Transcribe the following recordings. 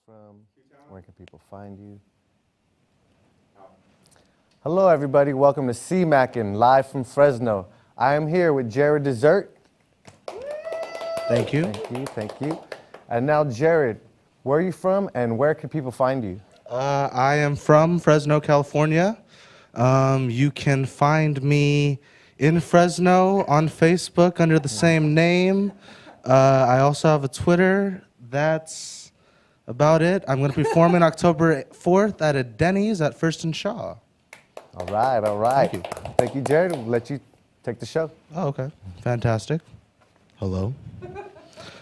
from? Where can people find you? Hello, everybody. Welcome to CMACn, live from Fresno. I am here with Jared Dessert. Thank you. Thank you, thank you. And now, Jared, where are you from and where can people find you? I am from Fresno, California. You can find me in Fresno on Facebook under the same name. I also have a Twitter. That's about it. I'm going to be performing October 4th at a Denny's at First and Shaw. All right, all right. Thank you. Thank you, Jared. We'll let you take the show. Oh, okay. Fantastic. Hello.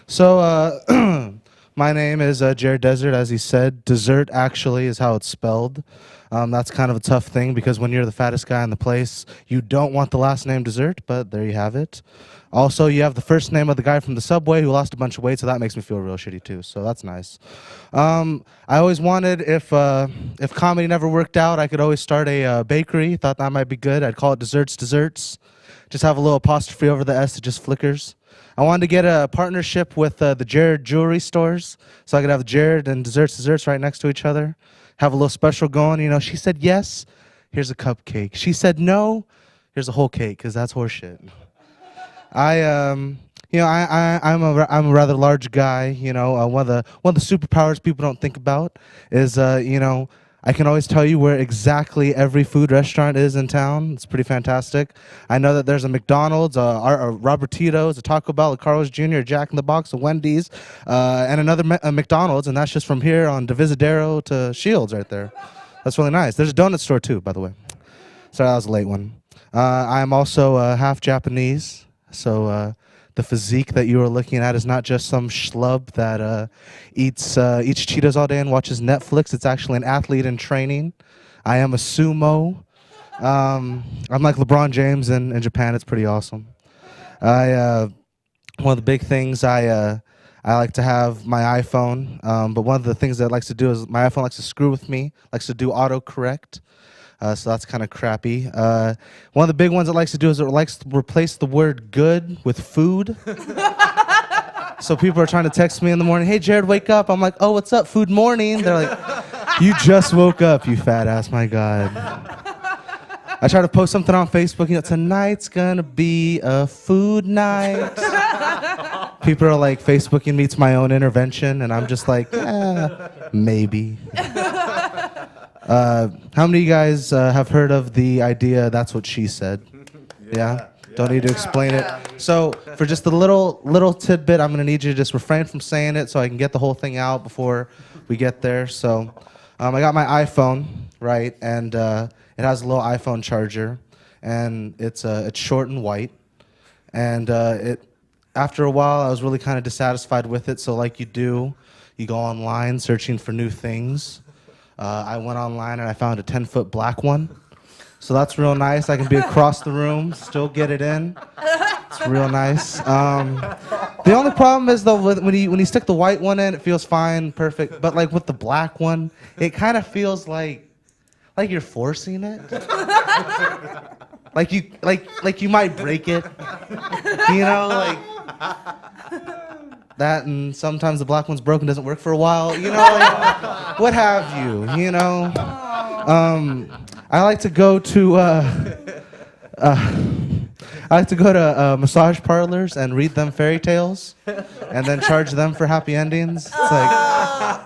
So, my name is Jared Desert, as he said. Dessert actually is how it's spelled. That's kind of a tough thing because when you're the fattest guy in the place, you don't want the last name Dessert, but there you have it. Also, you have the first name of the guy from the subway who lost a bunch of weight, so that makes me feel real shitty too, so that's nice. I always wanted, if comedy never worked out, I could always start a bakery. Thought that might be good. I'd call it Desserts Desserts. Just have a little apostrophe over the S, it just flickers. I wanted to get a partnership with the Jared jewelry stores, so I could have Jared and Desserts right next to each other. Have a little special going. You know, she said yes, here's a cupcake. She said no, here's a whole cake, because that's horseshit. I'm a rather large guy. You know, one of the superpowers people don't think about is I can always tell you where exactly every food restaurant is in town. It's pretty fantastic. I know that there's a McDonald's, a Robertito's, a Taco Bell, a Carl's Jr., a Jack in the Box, a Wendy's, and another McDonald's, and that's just from here on Divisadero to Shields right there. That's really nice. There's a donut store too, by the way. Sorry, that was a late one. I'm also half Japanese, so the physique that you are looking at is not just some schlub that eats Cheetos all day and watches Netflix. It's actually an athlete in training. I am a sumo. I'm like LeBron James in Japan. It's pretty awesome. One of the big things I like to have my iPhone, but one of the things that it likes to do is my iPhone likes to screw with me, likes to do autocorrect. So that's kind of crappy. One of the big ones it likes to do is it likes to replace the word good with food. So people are trying to text me in the morning, hey, Jared, wake up. I'm like, oh, what's up, food morning? They're like, you just woke up, you fat ass, my God. I try to post something on Facebook, you know, tonight's gonna be a food night. People are like Facebooking me to my own intervention, and I'm just like, maybe. How many of you guys have heard of the idea, that's what she said? Yeah? Don't need to explain it. So for just a little tidbit, I'm going to need you to just refrain from saying it so I can get the whole thing out before we get there. So I got my iPhone, right, and it has a little iPhone charger, and it's short and white. And after a while, I was really kind of dissatisfied with it, so like you do, you go online searching for new things. I went online and I found a 10-foot black one. So that's real nice. I can be across the room, still get it in. It's real nice. The only problem is though, when you stick the white one in, it feels fine, perfect. But like with the black one, it kind of feels like you're forcing it. like you might break it. You know, like that, and sometimes the black one's broken, doesn't work for a while, you know, like, what have you, you know. I like to go to massage parlors and read them fairy tales, and then charge them for happy endings. It's like,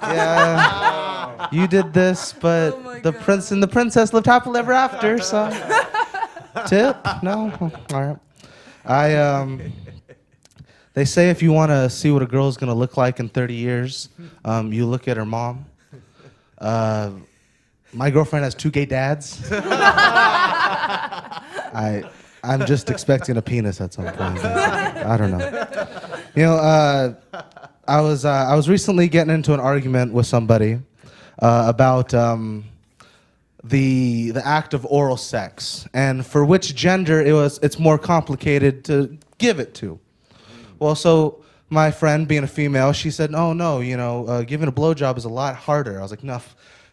yeah, you did this, but the prince and the princess lived happily ever after. So, tip? No, all right. They say if you want to see what a girl is going to look like in 30 years, you look at her mom. My girlfriend has 2 gay dads. I'm just expecting a penis at some point. I don't know. You know, I was recently getting into an argument with somebody about the act of oral sex and for which gender it's more complicated to give it to. Well, so my friend, being a female, she said, oh, no, you know, giving a blowjob is a lot harder. I was like, no,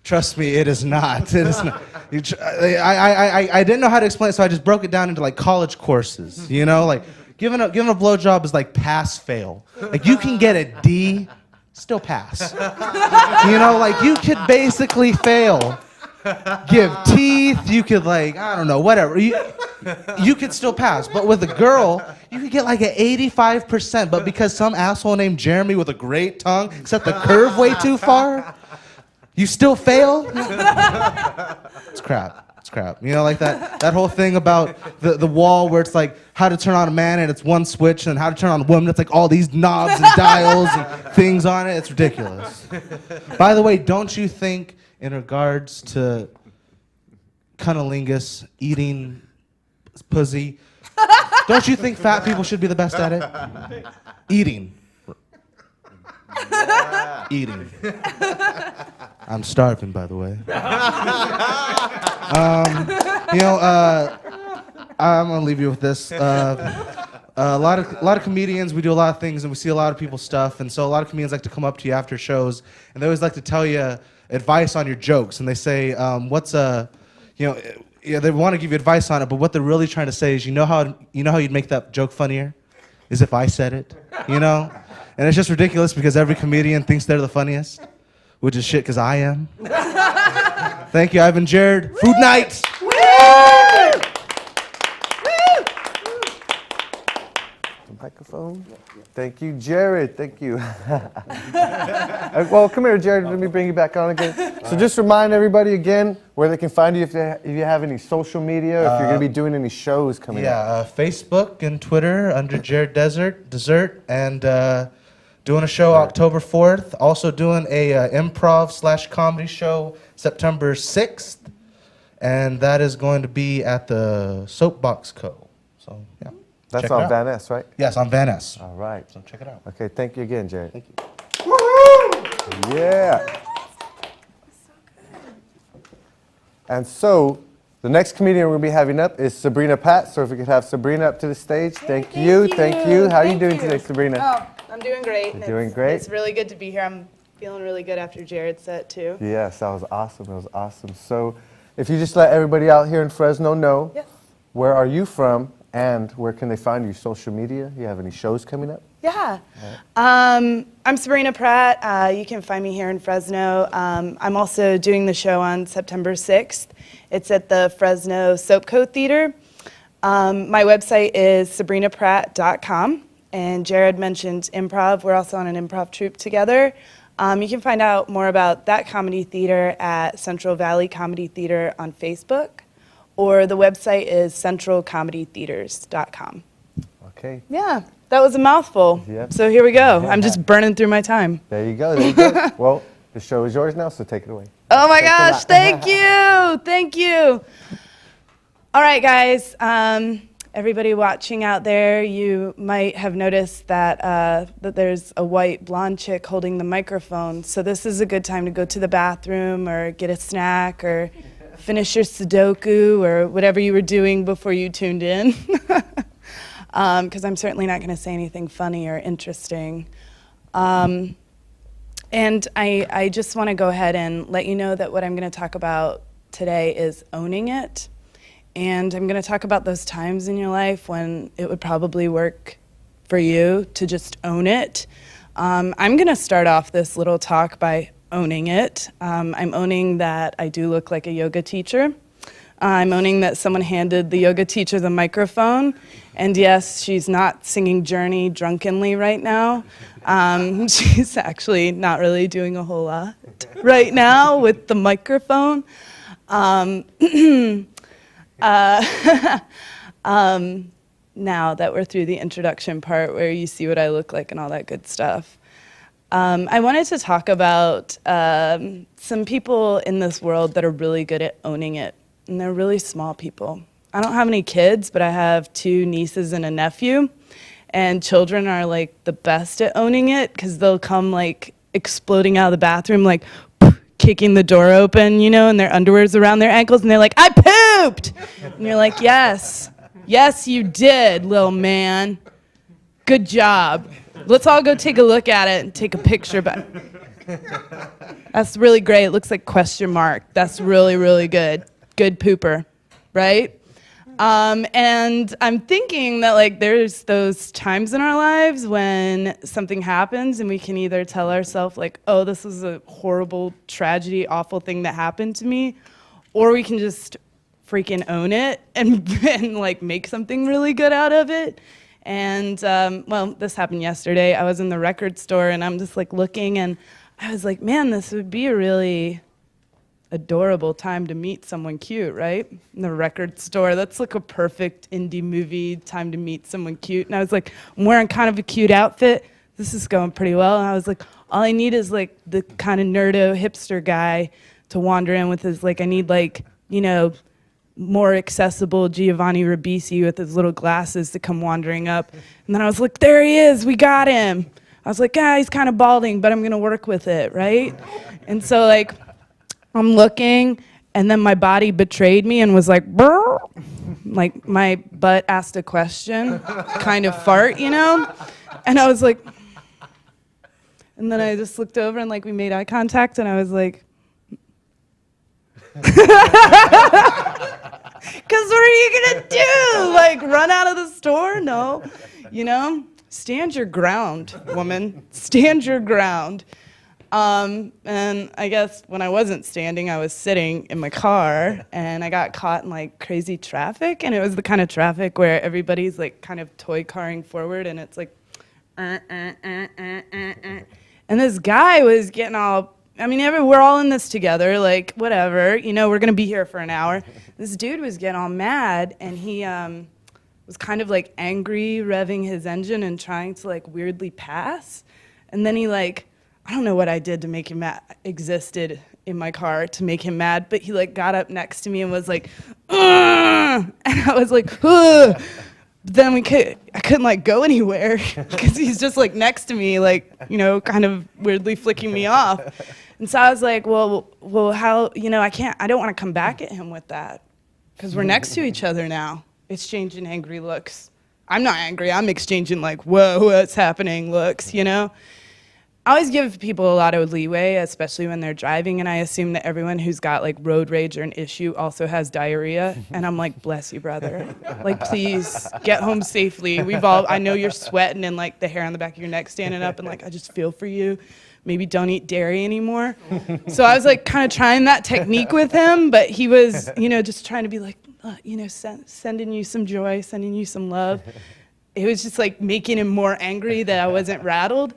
trust me, it is not. It is not. I didn't know how to explain it, so I just broke it down into, like, college courses, you know? Like, giving a blowjob is like pass-fail. Like, you can get a D, still pass. You know, like you could basically fail. Give teeth, you could like, I don't know, whatever. You could still pass. But with a girl, you could get like an 85%. But because some asshole named Jeremy with a great tongue set the curve way too far, you still fail? It's crap. It's crap. You know, like that whole thing about the wall where it's like how to turn on a man and it's one switch, and how to turn on a woman, it's like all these knobs and dials and things on it. It's ridiculous. By the way, don't you think in regards to cunnilingus, eating pussy, don't you think fat people should be the best at it? Eating. Eating. I'm starving, by the way. I'm gonna leave you with this. A lot of comedians, we do a lot of things, and we see a lot of people's stuff, and so a lot of comedians like to come up to you after shows, and they always like to tell you advice on your jokes, and they say, they want to give you advice on it, but what they're really trying to say is, you know how you'd make that joke funnier? Is if I said it, you know? And it's just ridiculous because every comedian thinks they're the funniest, which is shit because I am. Thank you, I've been Jared. Food night! Microphone. Thank you, Jared. Thank you. Well, come here, Jared. Let me bring you back on again. So just remind everybody again where they can find you if you have any social media, or if you're going to be doing any shows coming up. Facebook and Twitter under Jared Dessert, and doing a show October 4th. Also doing a improv/comedy show September 6th, and that is going to be at the Soapbox Co. So, yeah. That's on Van Ness, right? Yes, on Van Ness. All right. So check it out. Okay, thank you again, Jared. Thank you. Woo-hoo! Yeah. And so, the next comedian we're going to be having up is Sabrina Pat. So if we could have Sabrina up to the stage. Thank you. How are you doing today, Sabrina? Oh, I'm doing great. You're doing great? It's really good to be here. I'm feeling really good after Jared's set, too. Yes, that was awesome. It was awesome. So if you just let everybody out here in Fresno know, Yes. where are you from? And where can they find you? Social media? You have any shows coming up? Yeah. I'm Sabrina Pratt. You can find me here in Fresno. I'm also doing the show on September 6th. It's at the Fresno Soapco Theater. My website is sabrinapratt.com. And Jared mentioned improv. We're also on an improv troupe together. You can find out more about that comedy theater at Central Valley Comedy Theater on Facebook. Or the website is centralcomedytheaters.com. Okay. Yeah, that was a mouthful. Yep. So here we go. I'm just burning through my time. There you go. Well, the show is yours now, so take it away. Oh my gosh, thank you. Thank you. All right, guys. Everybody watching out there, you might have noticed that that there's a white blonde chick holding the microphone. So this is a good time to go to the bathroom or get a snack or finish your Sudoku or whatever you were doing before you tuned in. Because I'm certainly not going to say anything funny or interesting. And I just want to go ahead and let you know that what I'm going to talk about today is owning it. And I'm going to talk about those times in your life when it would probably work for you to just own it. I'm going to start off this little talk by owning it. I'm owning that I do look like a yoga teacher. I'm owning that someone handed the yoga teacher the microphone. And yes, she's not singing Journey drunkenly right now. She's actually not really doing a whole lot right now with the microphone. Now that we're through the introduction part where you see what I look like and all that good stuff, I wanted to talk about some people in this world that are really good at owning it, and they're really small people. I don't have any kids, but I have 2 nieces and a nephew, and children are like the best at owning it because they'll come like exploding out of the bathroom, like kicking the door open, you know, and their underwear's around their ankles, and they're like, "I pooped!" And you're like, "Yes, you did, little man. Good job. Let's all go take a look at it and take a picture." But that's really great. It looks like question mark. That's really, really good. Good pooper, right? And I'm thinking that like there's those times in our lives when something happens and we can either tell ourselves like, oh, this is a horrible tragedy, awful thing that happened to me, or we can just freaking own it and like make something really good out of it. And well, this happened yesterday. I was in the record store and I'm just like looking and I was like, man, this would be a really adorable time to meet someone cute, right? In the record store. That's like a perfect indie movie time to meet someone cute. And I was like, I'm wearing kind of a cute outfit. This is going pretty well. And I was like, all I need is like the kind of nerdo hipster guy to wander in with his like, I need like, you know, more accessible Giovanni Ribisi with his little glasses to come wandering up. And then I was like, there he is, we got him. I was like, yeah, he's kind of balding, but I'm gonna work with it, right? And so like, I'm looking, and then my body betrayed me and was like, brr. Like my butt asked a question, kind of fart, you know? And I was like, and then I just looked over and like we made eye contact and I was like, because what are you gonna do? Like run out of the store? No, you know? Stand your ground, woman, stand your ground. And I guess when I wasn't standing, I was sitting in my car and I got caught in like crazy traffic. And it was the kind of traffic where everybody's like kind of toy carring forward and it's like, And this guy was getting all, I mean, we're all in this together, like whatever, you know, we're gonna be here for an hour. This dude was getting all mad and he was kind of like angry, revving his engine and trying to like weirdly pass. And then he like, I don't know what I did to make him mad, existed in my car to make him mad, but he like got up next to me and was like, ugh! And I was like, ugh! But then I couldn't like go anywhere because he's just like next to me, like, you know, kind of weirdly flicking me off. And so I was like, well, how, you know, I don't want to come back at him with that because we're next to each other now, exchanging angry looks. I'm not angry, I'm exchanging like, whoa, what's happening looks, you know? I always give people a lot of leeway, especially when they're driving, and I assume that everyone who's got like road rage or an issue also has diarrhea, and I'm like, bless you, brother. Like, please, get home safely. I know you're sweating and like the hair on the back of your neck standing up, and like, I just feel for you. Maybe don't eat dairy anymore. So I was like kind of trying that technique with him, but he was, you know, just trying to be like, you know, sending you some joy, sending you some love. It was just like making him more angry that I wasn't rattled.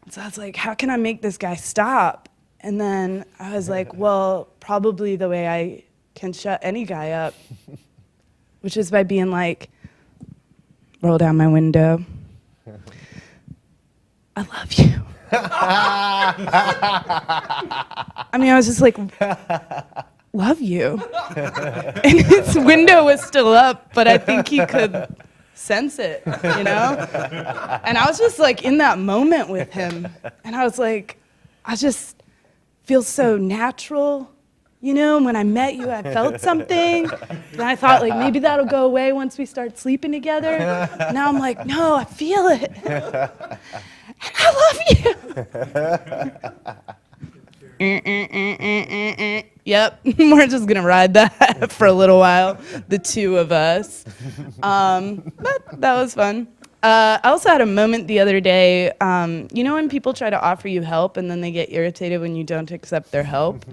So I was like, how can I make this guy stop? And then I was like, well, probably the way I can shut any guy up, which is by being like, roll down my window. I love you. I mean, I was just like, love you. And his window was still up, but I think he could sense it, you know? And I was just like in that moment with him. And I was like, I just feel so natural, you know? When I met you, I felt something. And I thought like maybe that'll go away once we start sleeping together. Now I'm like, no, I feel it. And I love you. Yep, we're just gonna ride that for a little while, the two of us. But that was fun. I also had a moment the other day, you know when people try to offer you help and then they get irritated when you don't accept their help?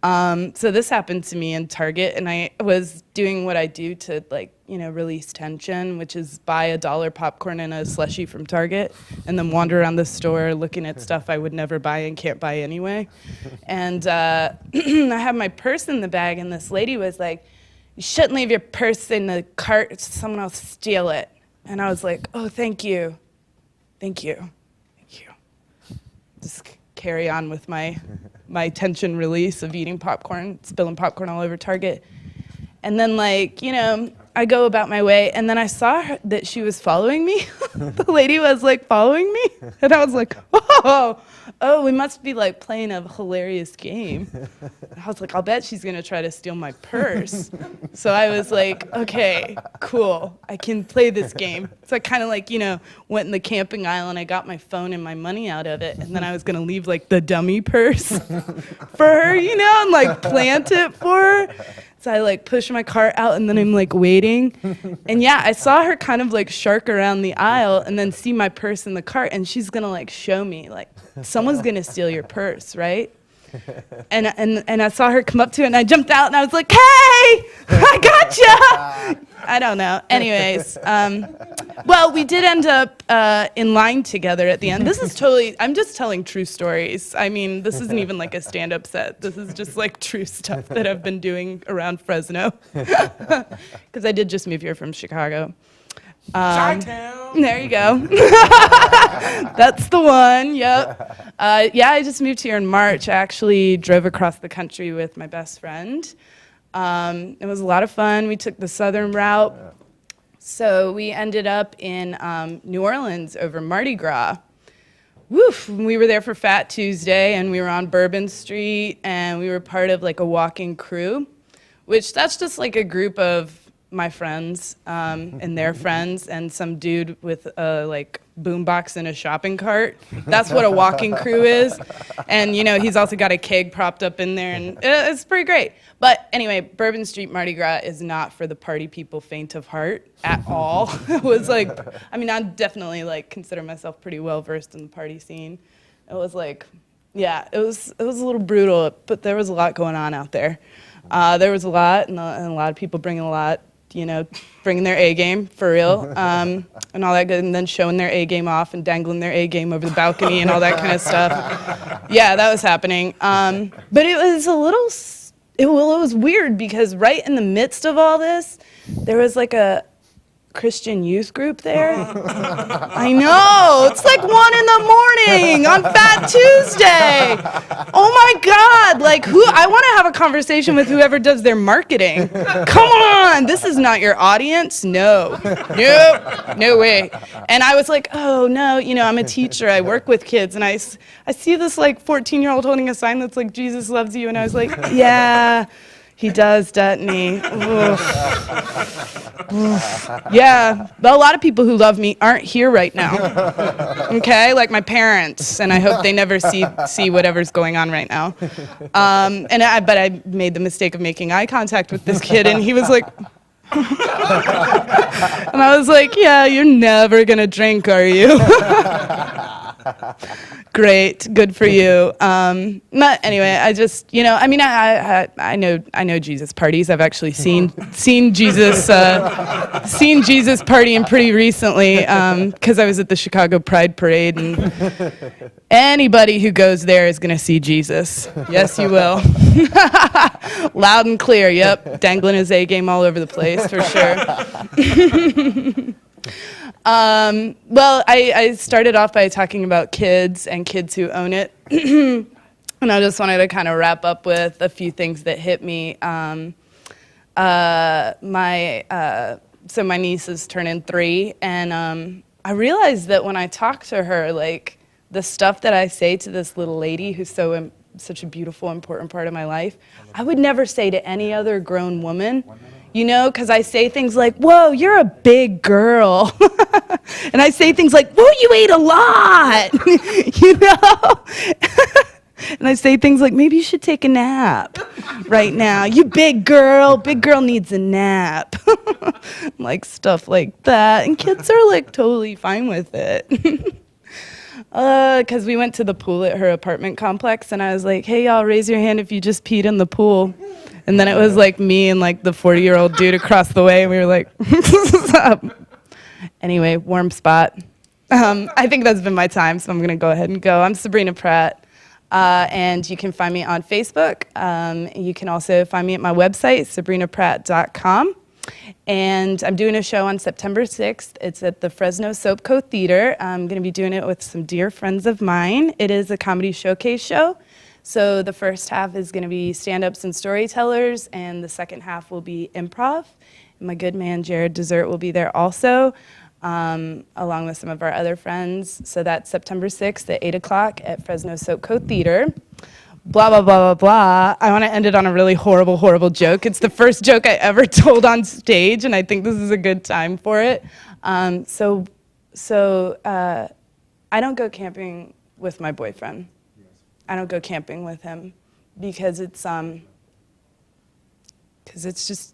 So this happened to me in Target, and I was doing what I do to, like, you know, release tension, which is buy $1 popcorn and a slushie from Target, and then wander around the store looking at stuff I would never buy and can't buy anyway. And I had my purse in the bag, and this lady was like, "You shouldn't leave your purse in the cart, someone else steal it." And I was like, "Oh, thank you, thank you, thank you." Just carry on with my tension release of eating popcorn, spilling popcorn all over Target. And then, like, you know, I go about my way, and then I saw that she was following me. The lady was, like, following me. And I was like, oh, we must be, like, playing a hilarious game. And I was like, I'll bet she's going to try to steal my purse. So I was like, okay, cool. I can play this game. So I kind of, like, you know, went in the camping aisle, and I got my phone and my money out of it. And then I was going to leave, like, the dummy purse for her, you know, and, like, plant it for her. So I like push my cart out and then I'm like waiting. And yeah, I saw her kind of like shark around the aisle and then see my purse in the cart, and she's gonna like show me like someone's gonna steal your purse, right? And I saw her come up to it, and I jumped out and I was like, "Hey, I gotcha!" I don't know. Anyways, well, we did end up in line together at the end. This is totally, I'm just telling true stories. I mean, this isn't even like a stand-up set. This is just like true stuff that I've been doing around Fresno. Because I did just move here from Chicago. Chi-town. There you go. That's the one, yep. Yeah, I just moved here in March. I actually drove across the country with my best friend. It was a lot of fun. We took the southern route. So we ended up in New Orleans over Mardi Gras. Woof, we were there for Fat Tuesday, and we were on Bourbon Street, and we were part of like a walking crew, which that's just like a group of my friends and their friends and some dude with a like boombox in a shopping cart. That's what a walking crew is. And you know, he's also got a keg propped up in there, and it's pretty great. But anyway, Bourbon Street Mardi Gras is not for the party people faint of heart at all. It was like, I mean, I definitely like consider myself pretty well versed in the party scene. It was like, yeah, it was a little brutal, but there was a lot going on out there. There was a lot, and a lot of people bringing a lot, you know, bringing their A game for real, and all that good, and then showing their A game off and dangling their A game over the balcony and all that kind of stuff. Yeah, that was happening. But it was a little, it was weird because right in the midst of all this, there was like a Christian youth group there. I know, it's like 1 in the morning on Fat Tuesday. Oh my God, like I want to have a conversation with whoever does their marketing. Come on, this is not your audience. No, nope, no way. And I was like, oh no, you know, I'm a teacher, I work with kids, and I see this like 14-year-old holding a sign that's like, Jesus loves you, and I was like, yeah, he does, doesn't he? Oof. Oof. Yeah, but a lot of people who love me aren't here right now. Okay, like my parents, and I hope they never see whatever's going on right now. But I made the mistake of making eye contact with this kid, and he was like, and I was like, yeah, you're never gonna drink, are you? Great, good for you. But anyway, I just, you know, I mean, I know Jesus parties. I've actually seen Jesus partying pretty recently because I was at the Chicago Pride Parade, and anybody who goes there is gonna see Jesus. Yes, you will. Loud and clear. Yep, dangling his A game all over the place for sure. Well, I started off by talking about kids and kids who own it. And I just wanted to kind of wrap up with a few things that hit me. So my niece is turning 3, and I realized that when I talk to her, like the stuff that I say to this little lady who's such a beautiful, important part of my life, I would never say to any other grown woman. You know, because I say things like, whoa, you're a big girl. And I say things like, whoa, you ate a lot. You know? And I say things like, maybe you should take a nap right now. You big girl needs a nap. Like stuff like that. And kids are like totally fine with it. Because we went to the pool at her apartment complex, and I was like, hey, y'all, raise your hand if you just peed in the pool. And then it was like me and like the 40-year-old dude across the way, and we were like, anyway, warm spot. I think that's been my time, so I'm going to go ahead and go. I'm Sabrina Pratt, and you can find me on Facebook. You can also find me at my website, sabrinapratt.com. And I'm doing a show on September 6th. It's at the Fresno Soapco Theater. I'm going to be doing it with some dear friends of mine. It is a comedy showcase show. So the first half is going to be stand-ups and storytellers, and the second half will be improv. And my good man, Jared Dessert, will be there also, along with some of our other friends. So that's September 6th at 8 o'clock at Fresno Soapco Theater. Blah, blah, blah, blah, blah. I want to end it on a really horrible, horrible joke. It's the first joke I ever told on stage, and I think this is a good time for it. So I don't go camping with my boyfriend. I don't go camping with him because because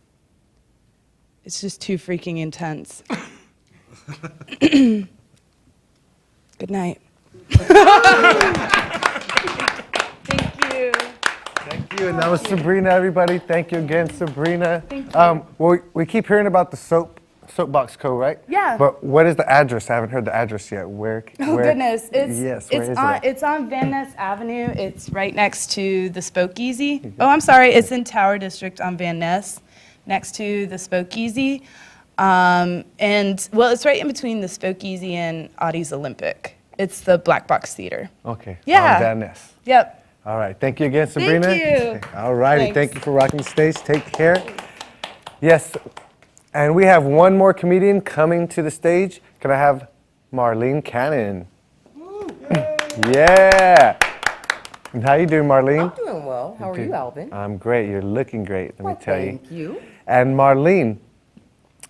it's just too freaking intense. Good night. Thank you. Thank you. And that was Sabrina, everybody. Thank you again, Sabrina. Thank you. Well, we keep hearing about the Soapbox Co., right? Yeah. But what is the address? I haven't heard the address yet. Where? Oh goodness, where is it at? it's on Van Ness Avenue. It's right next to the Spokeasy. Oh, I'm sorry, it's in Tower District on Van Ness, next to the Spokeasy. And well, it's right in between the Spokeasy and Audie's Olympic. It's the Black Box Theater. Okay. Yeah. On Van Ness. Yep. All right. Thank you again, Sabrina. Thank you. All righty. Thanks. Thank you for rocking the stage. Take care. Yes. And we have one more comedian coming to the stage. Can I have Marlene Cannon? Yeah. And how you doing, Marlene? I'm doing well. How are you, Alvin? I'm great. You're looking great, let me tell you. Thank you. And Marlene,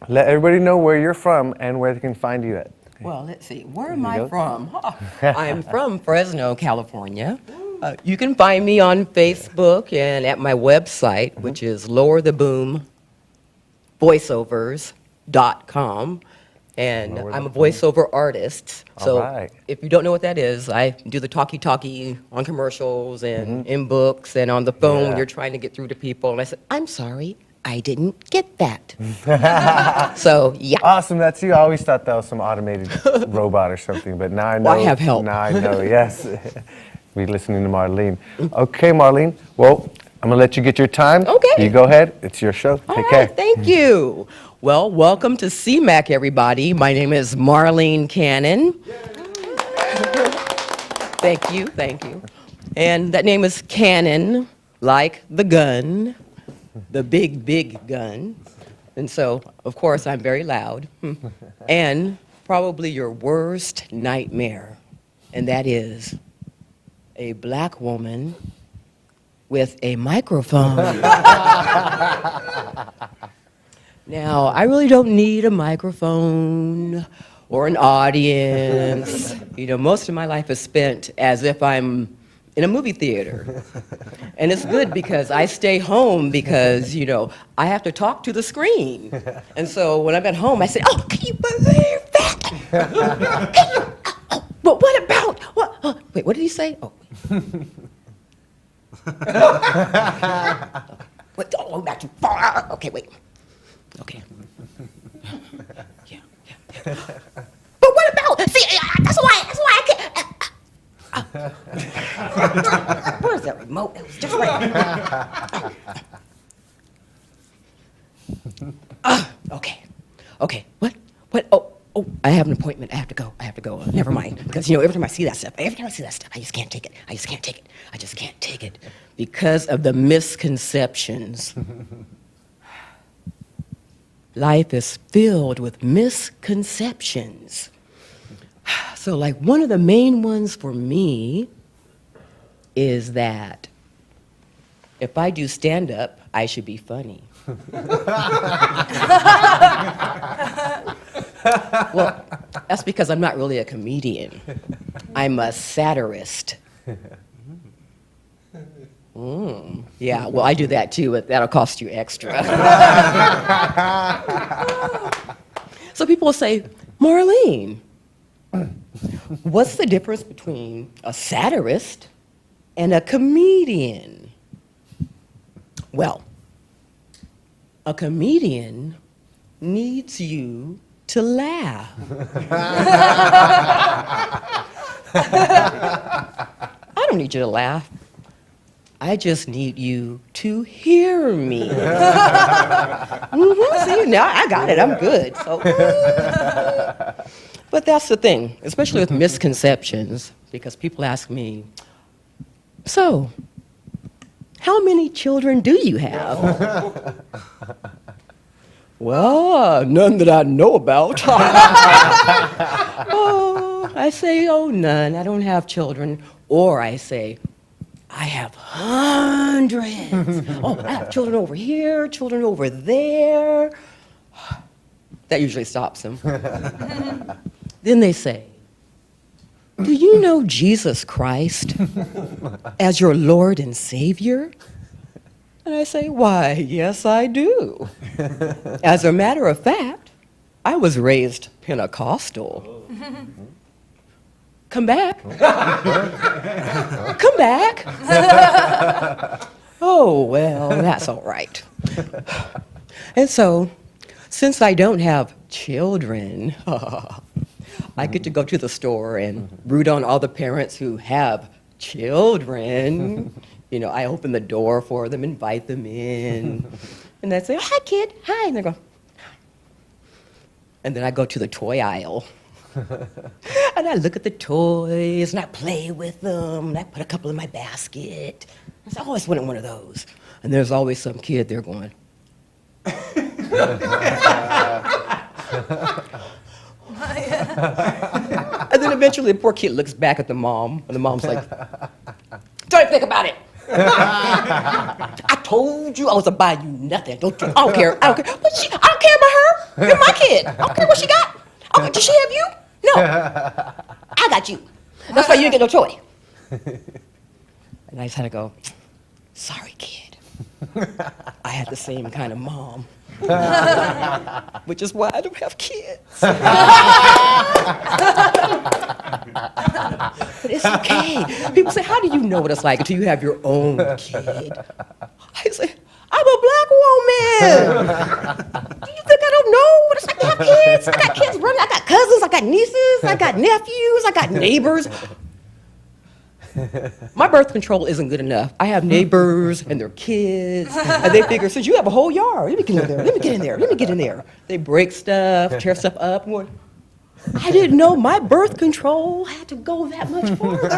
let everybody know where you're from and where they can find you at. Well, let's see. Where am you I go. from? I'm from Fresno, California. You can find me on Facebook and at my website, which is lowertheboomvoiceovers.com. And Lower I'm the a voiceover artist. So right. if you don't know what that is, I do the talkie-talkie on commercials and in books and on the phone when Yeah. you're trying to get through to people. And I said, I'm sorry, I didn't get that. So, yeah. Awesome, that's you. I always thought that was some automated robot or something, but now I know. Well, I have help. Now I know, yes. We're listening to Marlene. Okay, Marlene, well, I'm going to let you get your time. Okay. You go ahead. It's your show. All Take right, care. thank you. Well, welcome to CMAC, everybody. My name is Marlene Cannon. Thank you, thank you. And that name is Cannon, like the gun, the big, big gun. And so, of course, I'm very loud. And probably your worst nightmare, and that is a black woman with a microphone. Now, I really don't need a microphone or an audience. You know, most of my life is spent as if I'm in a movie theater. And it's good because I stay home because, you know, I have to talk to the screen. And so when I'm at home, I say, oh, can you believe that? But what about, wait, what did he say? Oh, wait, oh, not too far. Okay, wait. Okay. Yeah. But what about? See, that's why I can't. Where's that remote? It was just right. Okay. What? Oh, I have an appointment. I have to go. Never mind. Because, you know, every time I see that stuff, I just can't take it. I just can't take it. Because of the misconceptions. Life is filled with misconceptions. So, like, one of the main ones for me is that if I do stand-up, I should be funny. Well, that's because I'm not really a comedian. I'm a satirist. Yeah, well, I do that too, but that'll cost you extra. So people will say, Marlene, what's the difference between a satirist and a comedian? Well, a comedian needs you to laugh. I don't need you to laugh. I just need you to hear me. See, now I got it. I'm good. So, but that's the thing, especially with misconceptions, because people ask me, so, how many children do you have? Well, none that I know about. Oh, I say, oh, none. I don't have children. Or I say, I have hundreds. Oh, I have children over here, children over there. That usually stops them. Then they say, do you know Jesus Christ as your Lord and Savior? And I say, why, yes, I do. As a matter of fact, I was raised Pentecostal. Come back. Come back. Oh, well, that's all right. And so, since I don't have children, I get to go to the store and root on all the parents who have children. You know, I open the door for them, invite them in, and they say, hi, kid, hi. And they go, and then I go to the toy aisle. And I look at the toys, and I play with them, and I put a couple in my basket. I always wanted one of those. And there's always some kid there going, and then eventually the poor kid looks back at the mom, and the mom's like, don't think about it. I told you I was to buy you nothing. Don't you? I don't care. I don't care. But I don't care about her. You're my kid. I don't care what she got. Oh, does she have you? No. I got you. That's why you didn't get no toy. And I just had to go, sorry, kid. I had the same kind of mom. Which is why I don't have kids. But it's okay. People say, how do you know what it's like until you have your own kid? I say, I'm a black woman. Do you think I don't know what it's like to have kids? I got kids running. I got cousins. I got nieces. I got nephews. I got neighbors. My birth control isn't good enough. I have neighbors and their kids, and they figure, since you have a whole yard, let me get in there, let me get in there, let me get in there. They break stuff, tear stuff up. I didn't know my birth control had to go that much farther.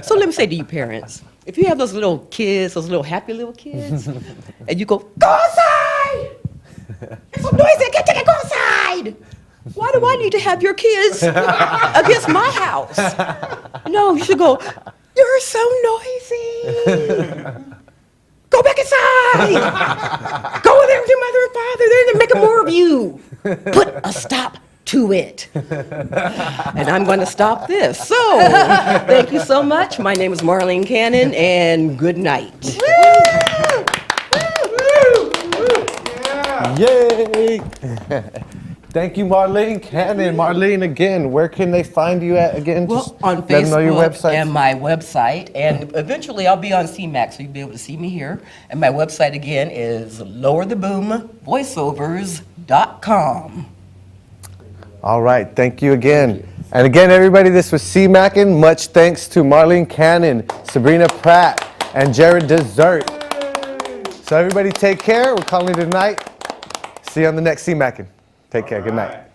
So let me say to you parents, if you have those little kids, those little happy little kids, and you go outside! It's so noisy, I can't take it, go outside! Why do I need to have your kids against my house? No, you should go, you're so noisy. Go back inside. Go in there with your mother and father. They're making more of you. Put a stop to it. And I'm going to stop this. So, thank you so much. My name is CMACn, and good night. Yay! Thank you, Marlene Cannon. Marlene, again, where can they find you at again? Well, Just on let them know your Facebook website. and my website, and eventually I'll be on CMAC, so you'll be able to see me here. And my website again is lowertheboomvoiceovers.com. All right, thank you again. And again, everybody, this was CMACn. Much thanks to Marlene Cannon, Sabrina Pratt, and Jared Desert. So everybody take care. We're calling it a night. See you on the next CMACn. Take care. Good night.